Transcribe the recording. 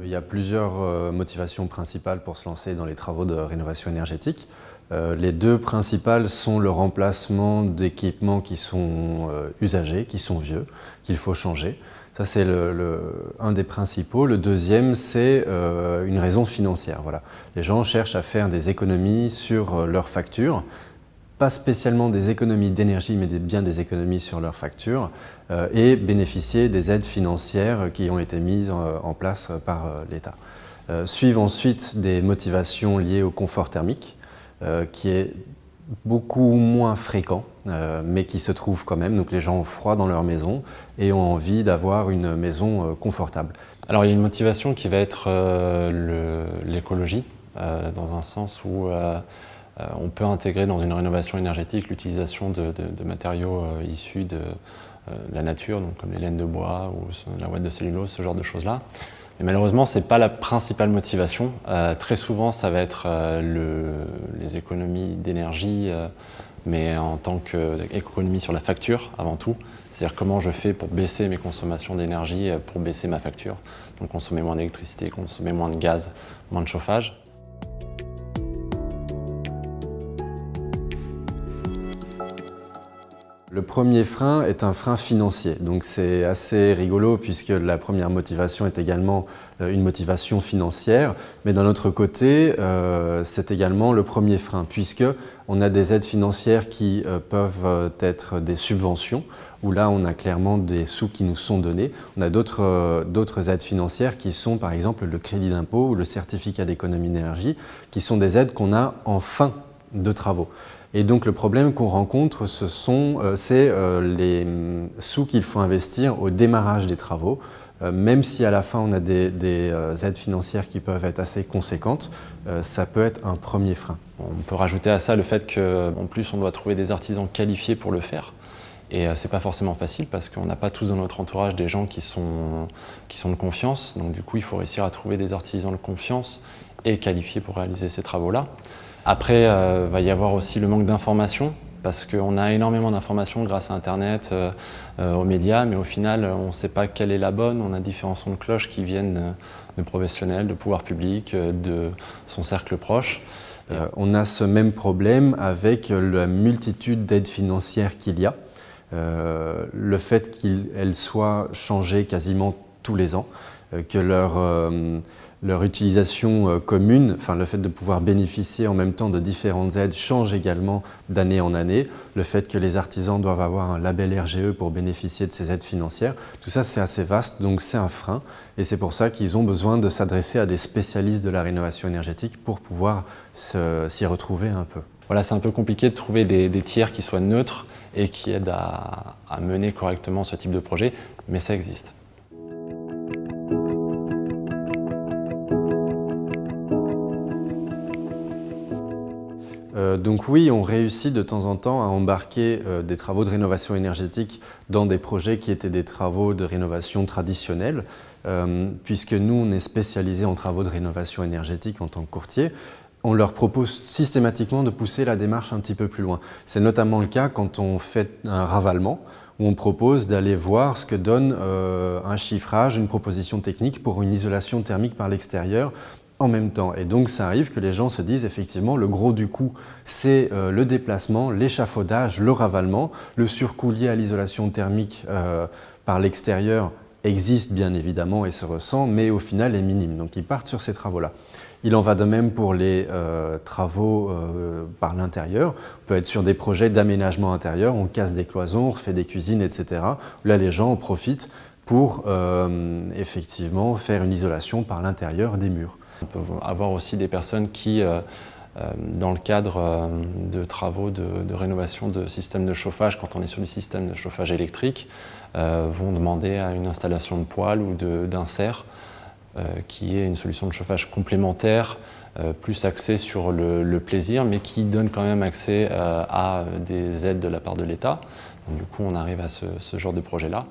Il y a plusieurs motivations principales pour se lancer dans les travaux de rénovation énergétique. Les deux principales sont le remplacement d'équipements qui sont usagés, qui sont vieux, qu'il faut changer. Ça, c'est un des principaux. Le deuxième, c'est une raison financière. Voilà. Les gens cherchent à faire des économies sur leurs factures, pas spécialement des économies d'énergie, mais bien des économies sur leurs factures, et bénéficier des aides financières qui ont été mises en place par l'État. Suivent ensuite des motivations liées au confort thermique, qui est beaucoup moins fréquent, mais qui se trouve quand même. Donc les gens ont froid dans leur maison et ont envie d'avoir une maison confortable. Alors il y a une motivation qui va être l'écologie, dans un sens où on peut intégrer dans une rénovation énergétique l'utilisation de matériaux issus de la nature, donc comme les laines de bois ou la ouate de cellulose, ce genre de choses-là. Mais malheureusement, ce n'est pas la principale motivation. Très souvent, ça va être les économies d'énergie, mais en tant qu'économie sur la facture avant tout. C'est-à-dire comment je fais pour baisser mes consommations d'énergie, pour baisser ma facture. Donc consommer moins d'électricité, consommer moins de gaz, moins de chauffage. Le premier frein est un frein financier, donc c'est assez rigolo puisque la première motivation est également une motivation financière, mais d'un autre côté, c'est également le premier frein puisque on a des aides financières qui peuvent être des subventions, où là on a clairement des sous qui nous sont donnés. On a d'autres aides financières qui sont par exemple le crédit d'impôt ou le certificat d'économie d'énergie, qui sont des aides qu'on a en fin de travaux. Et donc le problème qu'on rencontre, c'est les sous qu'il faut investir au démarrage des travaux. Même si à la fin on a des aides financières qui peuvent être assez conséquentes, ça peut être un premier frein. On peut rajouter à ça le fait qu'en plus on doit trouver des artisans qualifiés pour le faire. Et c'est pas forcément facile parce qu'on n'a pas tous dans notre entourage des gens qui sont de confiance. Donc du coup il faut réussir à trouver des artisans de confiance et qualifiés pour réaliser ces travaux-là. Après, il va y avoir aussi le manque d'informations, parce qu'on a énormément d'informations grâce à Internet, aux médias, mais au final, on ne sait pas quelle est la bonne. On a différents sons de cloche qui viennent de professionnels, de pouvoirs publics, de son cercle proche. On a ce même problème avec la multitude d'aides financières qu'il y a. Le fait qu'elles soient changées quasiment tous les ans, que leur utilisation commune, enfin le fait de pouvoir bénéficier en même temps de différentes aides change également d'année en année. Le fait que les artisans doivent avoir un label RGE pour bénéficier de ces aides financières, tout ça c'est assez vaste, donc c'est un frein. Et c'est pour ça qu'ils ont besoin de s'adresser à des spécialistes de la rénovation énergétique pour pouvoir s'y retrouver un peu. Voilà, c'est un peu compliqué de trouver des tiers qui soient neutres et qui aident à mener correctement ce type de projet, mais ça existe. Donc oui, on réussit de temps en temps à embarquer des travaux de rénovation énergétique dans des projets qui étaient des travaux de rénovation traditionnels, puisque nous, on est spécialisé en travaux de rénovation énergétique en tant que courtier. On leur propose systématiquement de pousser la démarche un petit peu plus loin. C'est notamment le cas quand on fait un ravalement, où on propose d'aller voir ce que donne un chiffrage, une proposition technique pour une isolation thermique par l'extérieur en même temps. Et donc ça arrive que les gens se disent effectivement le gros du coût c'est le déplacement, l'échafaudage, le ravalement, le surcoût lié à l'isolation thermique par l'extérieur existe bien évidemment et se ressent, mais au final est minime. Donc ils partent sur ces travaux-là. Il en va de même pour les travaux par l'intérieur. On peut être sur des projets d'aménagement intérieur, on casse des cloisons, on refait des cuisines, etc. Là, les gens en profitent pour effectivement faire une isolation par l'intérieur des murs. On peut avoir aussi des personnes qui, dans le cadre de travaux de rénovation de systèmes de chauffage, quand on est sur du système de chauffage électrique, vont demander à une installation de poêle ou d'insert qui est une solution de chauffage complémentaire, plus axée sur le plaisir, mais qui donne quand même accès à des aides de la part de l'État. Du coup, on arrive à ce genre de projet-là.